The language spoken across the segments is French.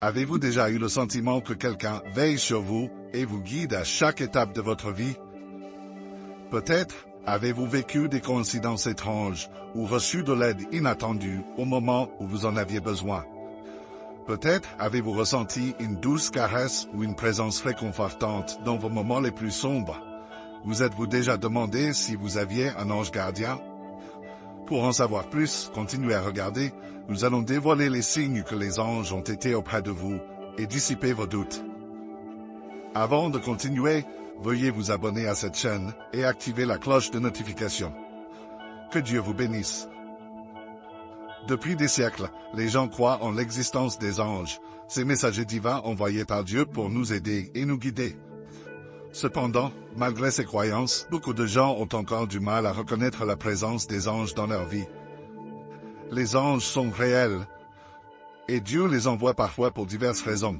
Avez-vous déjà eu le sentiment que quelqu'un veille sur vous et vous guide à chaque étape de votre vie? Peut-être avez-vous vécu des coïncidences étranges ou reçu de l'aide inattendue au moment où vous en aviez besoin. Peut-être avez-vous ressenti une douce caresse ou une présence réconfortante dans vos moments les plus sombres. Vous êtes-vous déjà demandé si vous aviez un ange gardien? Pour en savoir plus, continuez à regarder, nous allons dévoiler les signes que les anges ont été auprès de vous et dissiper vos doutes. Avant de continuer, veuillez vous abonner à cette chaîne et activer la cloche de notification. Que Dieu vous bénisse. Depuis des siècles, les gens croient en l'existence des anges, ces messagers divins envoyés par Dieu pour nous aider et nous guider. Cependant, malgré ces croyances, beaucoup de gens ont encore du mal à reconnaître la présence des anges dans leur vie. Les anges sont réels, et Dieu les envoie parfois pour diverses raisons.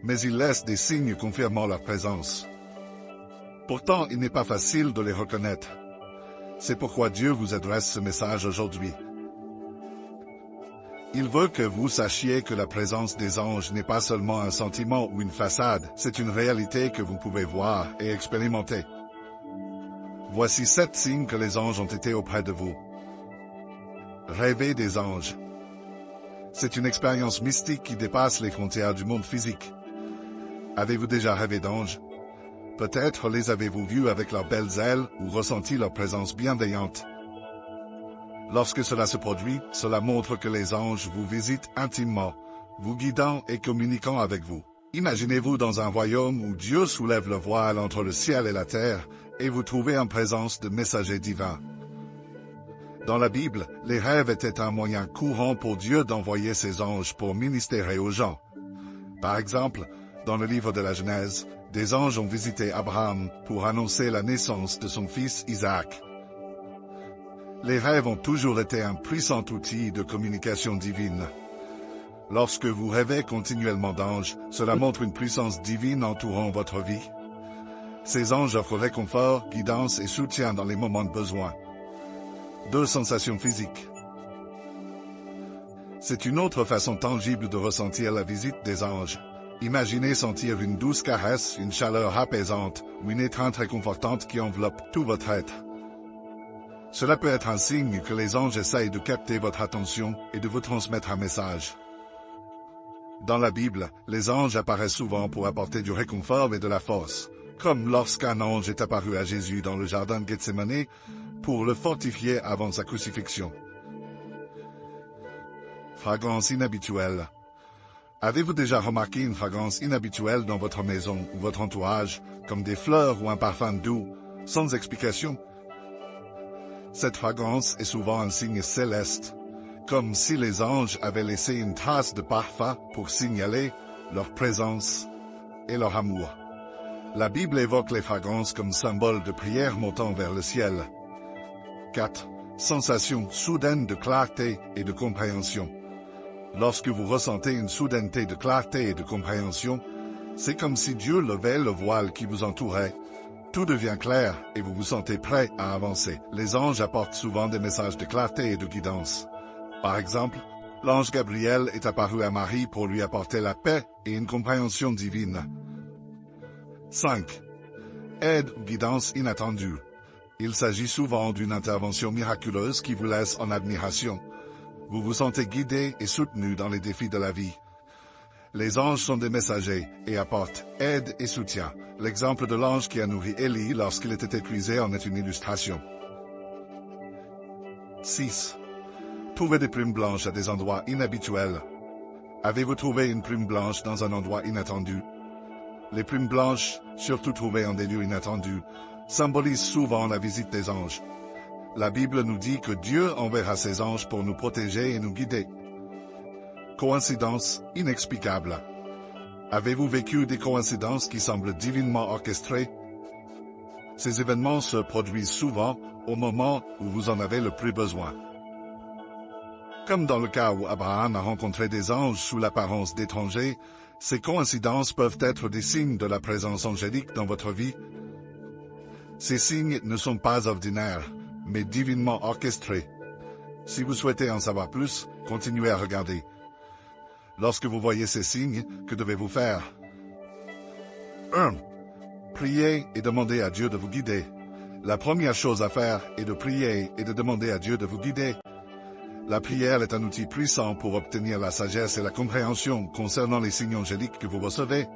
Mais il laisse des signes confirmant leur présence. Pourtant, il n'est pas facile de les reconnaître. C'est pourquoi Dieu vous adresse ce message aujourd'hui. Il veut que vous sachiez que la présence des anges n'est pas seulement un sentiment ou une façade, c'est une réalité que vous pouvez voir et expérimenter. Voici 7 signes que les anges ont été auprès de vous. Rêver des anges. C'est une expérience mystique qui dépasse les frontières du monde physique. Avez-vous déjà rêvé d'anges? Peut-être les avez-vous vus avec leurs belles ailes ou ressenti leur présence bienveillante. Lorsque cela se produit, cela montre que les anges vous visitent intimement, vous guidant et communiquant avec vous. Imaginez-vous dans un royaume où Dieu soulève le voile entre le ciel et la terre, et vous trouvez en présence de messagers divins. Dans la Bible, les rêves étaient un moyen courant pour Dieu d'envoyer ses anges pour ministérer aux gens. Par exemple, dans le livre de la Genèse, des anges ont visité Abraham pour annoncer la naissance de son fils Isaac. Les rêves ont toujours été un puissant outil de communication divine. Lorsque vous rêvez continuellement d'anges, cela montre une puissance divine entourant votre vie. Ces anges offrent réconfort, guidance et soutien dans les moments de besoin. 2 sensations physiques. C'est une autre façon tangible de ressentir la visite des anges. Imaginez sentir une douce caresse, une chaleur apaisante ou une étreinte réconfortante qui enveloppe tout votre être. Cela peut être un signe que les anges essayent de capter votre attention et de vous transmettre un message. Dans la Bible, les anges apparaissent souvent pour apporter du réconfort et de la force, comme lorsqu'un ange est apparu à Jésus dans le jardin de Gethsémani pour le fortifier avant sa crucifixion. Fragrance inhabituelle. Avez-vous déjà remarqué une fragrance inhabituelle dans votre maison ou votre entourage, comme des fleurs ou un parfum doux, sans explication? Cette fragrance est souvent un signe céleste, comme si les anges avaient laissé une trace de parfum pour signaler leur présence et leur amour. La Bible évoque les fragrances comme symbole de prière montant vers le ciel. 4. Sensation soudaine de clarté et de compréhension. Lorsque vous ressentez une soudaineté de clarté et de compréhension, c'est comme si Dieu levait le voile qui vous entourait. Tout devient clair et vous vous sentez prêt à avancer. Les anges apportent souvent des messages de clarté et de guidance. Par exemple, l'ange Gabriel est apparu à Marie pour lui apporter la paix et une compréhension divine. 5. Aide ou guidance inattendue. Il s'agit souvent d'une intervention miraculeuse qui vous laisse en admiration. Vous vous sentez guidé et soutenu dans les défis de la vie. Les anges sont des messagers et apportent aide et soutien. L'exemple de l'ange qui a nourri Élie lorsqu'il était épuisé en est une illustration. 6. Trouver des plumes blanches à des endroits inhabituels. Avez-vous trouvé une plume blanche dans un endroit inattendu? Les plumes blanches, surtout trouvées en des lieux inattendus, symbolisent souvent la visite des anges. La Bible nous dit que Dieu enverra ses anges pour nous protéger et nous guider. Coïncidence inexplicable. Avez-vous vécu des coïncidences qui semblent divinement orchestrées? Ces événements se produisent souvent au moment où vous en avez le plus besoin. Comme dans le cas où Abraham a rencontré des anges sous l'apparence d'étrangers, ces coïncidences peuvent être des signes de la présence angélique dans votre vie. Ces signes ne sont pas ordinaires, mais divinement orchestrés. Si vous souhaitez en savoir plus, continuez à regarder. Lorsque vous voyez ces signes, que devez-vous faire? 1. Priez et demandez à Dieu de vous guider. La première chose à faire est de prier et de demander à Dieu de vous guider. La prière est un outil puissant pour obtenir la sagesse et la compréhension concernant les signes angéliques que vous recevez.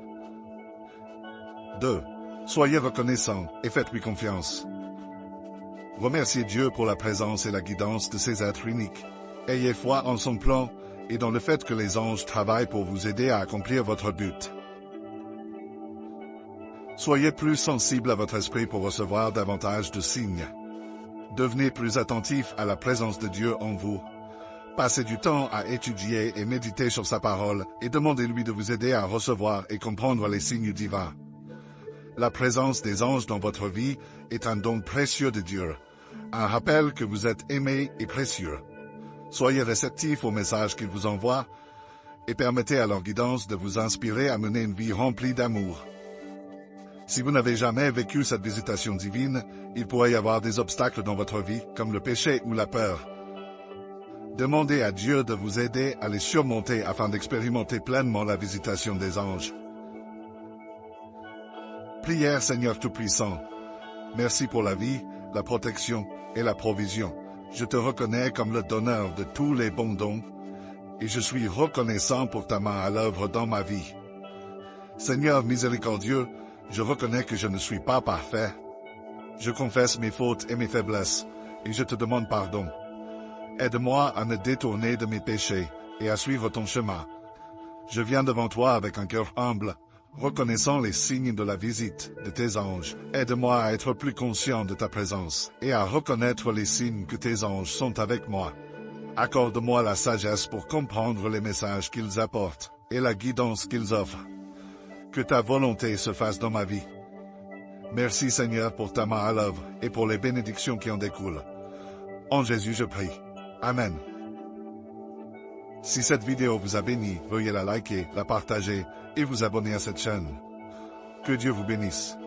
2. Soyez reconnaissant et faites-lui confiance. Remerciez Dieu pour la présence et la guidance de ces êtres uniques. Ayez foi en son plan et dans le fait que les anges travaillent pour vous aider à accomplir votre but. Soyez plus sensible à votre esprit pour recevoir davantage de signes. Devenez plus attentif à la présence de Dieu en vous. Passez du temps à étudier et méditer sur sa parole et demandez-lui de vous aider à recevoir et comprendre les signes divins. La présence des anges dans votre vie est un don précieux de Dieu, un rappel que vous êtes aimé et précieux. Soyez réceptifs aux messages qu'ils vous envoient et permettez à leur guidance de vous inspirer à mener une vie remplie d'amour. Si vous n'avez jamais vécu cette visitation divine, il pourrait y avoir des obstacles dans votre vie, comme le péché ou la peur. Demandez à Dieu de vous aider à les surmonter afin d'expérimenter pleinement la visitation des anges. Prière Seigneur Tout-Puissant. Merci pour la vie, la protection et la provision. Je te reconnais comme le donneur de tous les bons dons, et je suis reconnaissant pour ta main à l'œuvre dans ma vie. Seigneur miséricordieux, je reconnais que je ne suis pas parfait. Je confesse mes fautes et mes faiblesses, et je te demande pardon. Aide-moi à me détourner de mes péchés et à suivre ton chemin. Je viens devant toi avec un cœur humble, reconnaissant les signes de la visite de tes anges. Aide-moi à être plus conscient de ta présence et à reconnaître les signes que tes anges sont avec moi. Accorde-moi la sagesse pour comprendre les messages qu'ils apportent et la guidance qu'ils offrent. Que ta volonté se fasse dans ma vie. Merci Seigneur pour ta main à l'œuvre et pour les bénédictions qui en découlent. En Jésus je prie. Amen. Si cette vidéo vous a béni, veuillez la liker, la partager et vous abonner à cette chaîne. Que Dieu vous bénisse.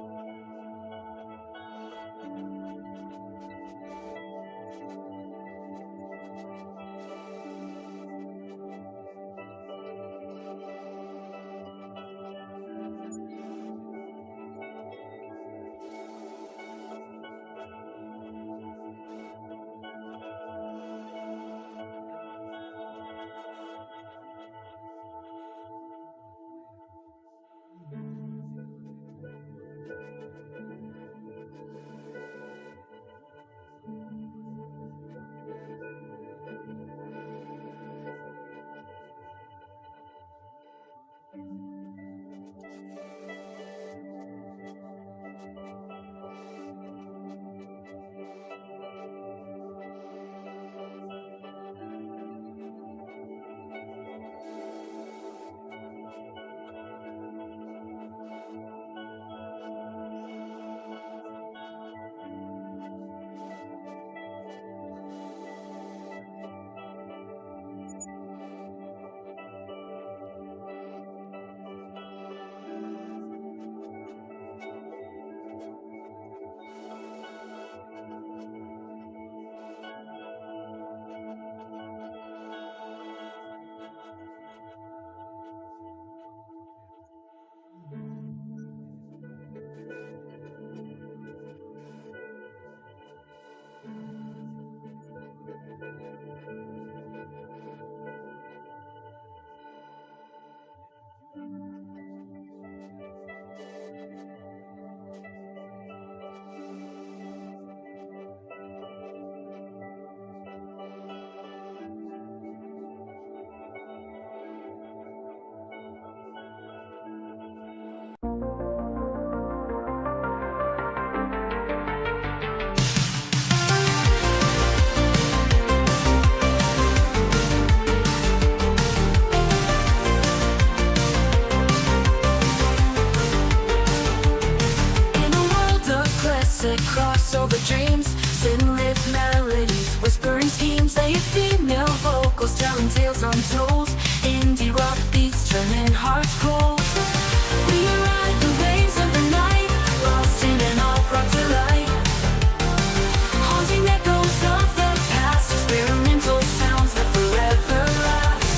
Crossover dreams, sin-lit melodies, whispering schemes. They female vocals telling tales untold. Indie rock beats turning hearts cold. We ride the waves of the night, lost in an alt-rock delight. Haunting echoes of the past, experimental sounds that forever last.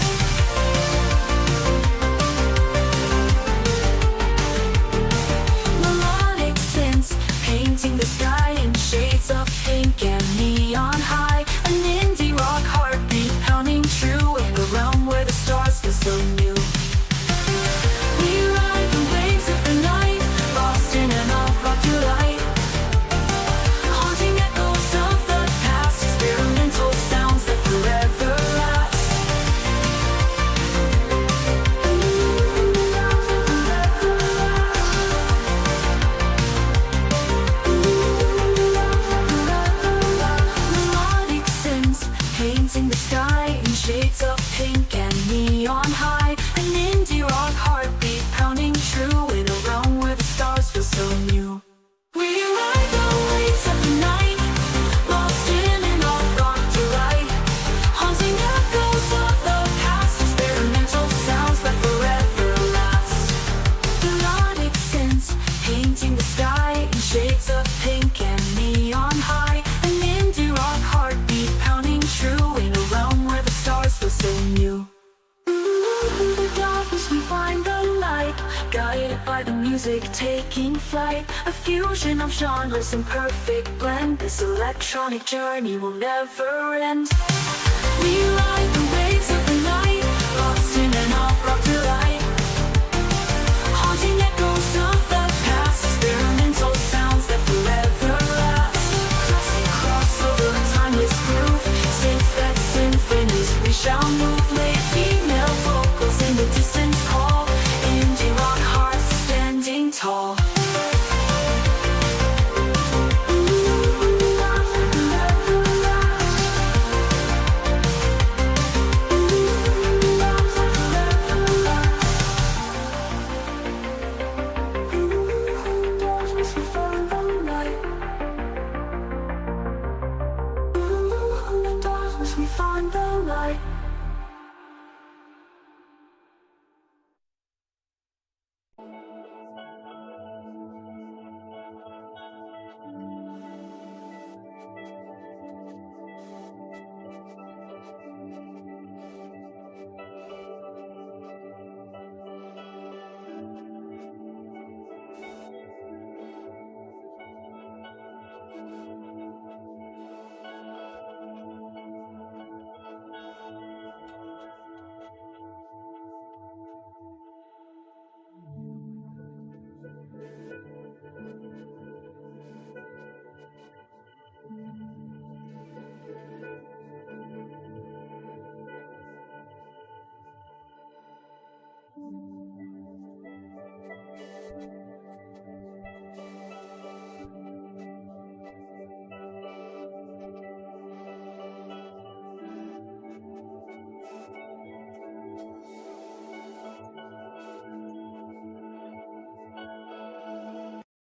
by the music taking flight. A fusion of genres in perfect blend. This electronic journey will never end. We ride the